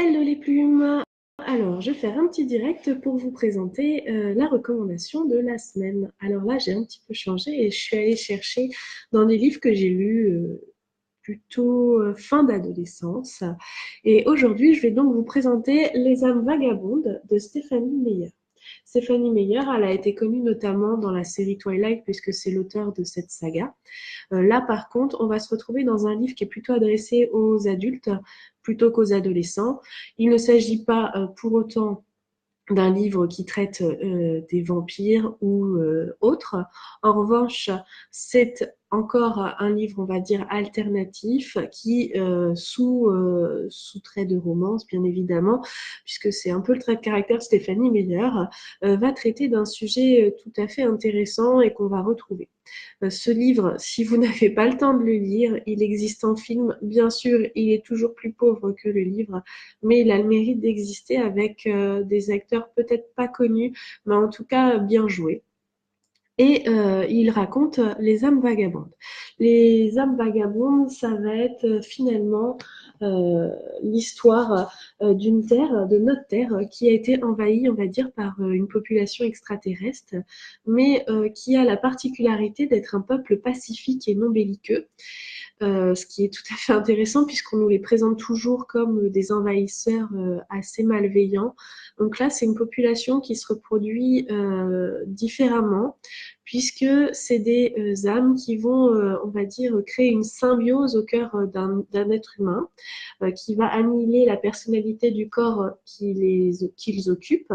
Hello les plumes! Alors, je vais faire un petit direct pour vous présenter la recommandation de la semaine. Alors là, j'ai un petit peu changé et je suis allée chercher dans des livres que j'ai lus plutôt fin d'adolescence. Et aujourd'hui, je vais donc vous présenter Les âmes vagabondes de Stephanie Meyer. Stephanie Meyer, elle a été connue notamment dans la série Twilight puisque c'est l'auteur de cette saga. Là, par contre, on va se retrouver dans un livre qui est plutôt adressé aux adultes plutôt qu'aux adolescents. Il ne s'agit pas pour autant d'un livre qui traite des vampires ou autres. En revanche, c'est encore un livre, on va dire, alternatif qui, sous trait de romance, bien évidemment, puisque c'est un peu le trait de caractère de Stéphanie Meyer, va traiter d'un sujet tout à fait intéressant et qu'on va retrouver. Ce livre, si vous n'avez pas le temps de le lire, il existe en film. Bien sûr, il est toujours plus pauvre que le livre, mais il a le mérite d'exister avec des acteurs peut-être pas connus, mais en tout cas bien joués. Et il raconte les âmes vagabondes. Les âmes vagabondes, ça va être finalement euh, l'histoire d'une terre, de notre terre, qui a été envahie, on va dire, par une population extraterrestre, mais qui a la particularité d'être un peuple pacifique et non belliqueux. Ce qui est tout à fait intéressant puisqu'on nous les présente toujours comme des envahisseurs assez malveillants. Donc là, c'est une population qui se reproduit différemment puisque c'est des âmes qui vont, on va dire, créer une symbiose au cœur d'un être humain qui va annihiler la personnalité du corps qu'ils occupent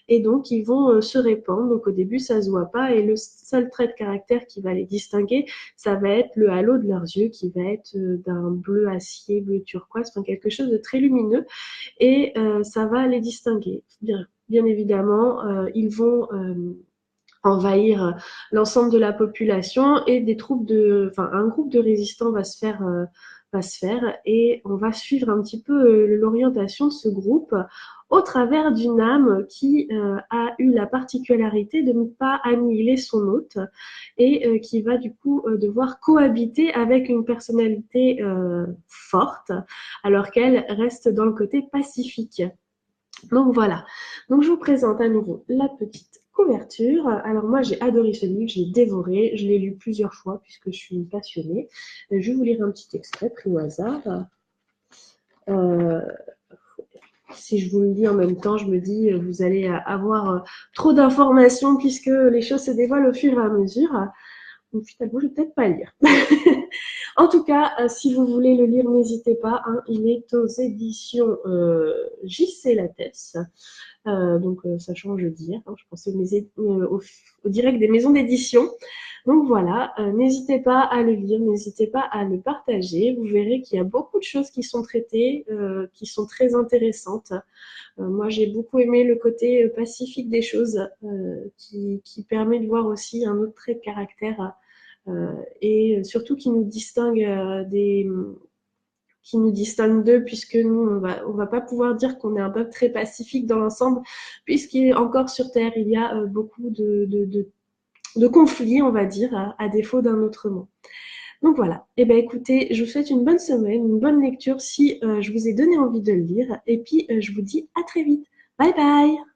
et donc ils vont se répandre. Donc au début, ça se voit pas et le seul trait de caractère qui va les distinguer, ça va être le halo de leurs yeux qui va être d'un bleu acier, bleu turquoise, enfin quelque chose de très lumineux et ça va les distinguer. Bien évidemment, ils vont envahir l'ensemble de la population et un groupe de résistants va se faire et on va suivre un petit peu l'orientation de ce groupe au travers d'une âme qui a eu la particularité de ne pas annihiler son hôte et qui va du coup devoir cohabiter avec une personnalité forte alors qu'elle reste dans le côté pacifique. Donc voilà, donc je vous présente à nouveau la petite couverture. Alors moi j'ai adoré ce livre, je l'ai dévoré, je l'ai lu plusieurs fois puisque je suis une passionnée. Je vais vous lire un petit extrait pris au hasard. Euh, Si je vous le lis en même temps, je me dis vous allez avoir trop d'informations puisque les choses se dévoilent au fur et à mesure. Donc finalement, je vais peut-être pas lire. En tout cas, si vous voulez le lire, n'hésitez pas. Hein, il est aux éditions JC Lattès. Donc ça change de dire. Hein, je pensais au direct des maisons d'édition. Donc voilà, n'hésitez pas à le lire, n'hésitez pas à le partager. Vous verrez qu'il y a beaucoup de choses qui sont traitées, qui sont très intéressantes. Moi, j'ai beaucoup aimé le côté pacifique des choses, qui permet de voir aussi un autre trait de caractère et surtout qui nous distingue d'eux, puisque nous, on va pas pouvoir dire qu'on est un peuple très pacifique dans l'ensemble, puisqu'encore sur Terre, il y a beaucoup de conflits, on va dire, à défaut d'un autre mot. Donc voilà. Eh bien, écoutez, je vous souhaite une bonne semaine, une bonne lecture si je vous ai donné envie de le lire. Et puis, je vous dis à très vite. Bye bye!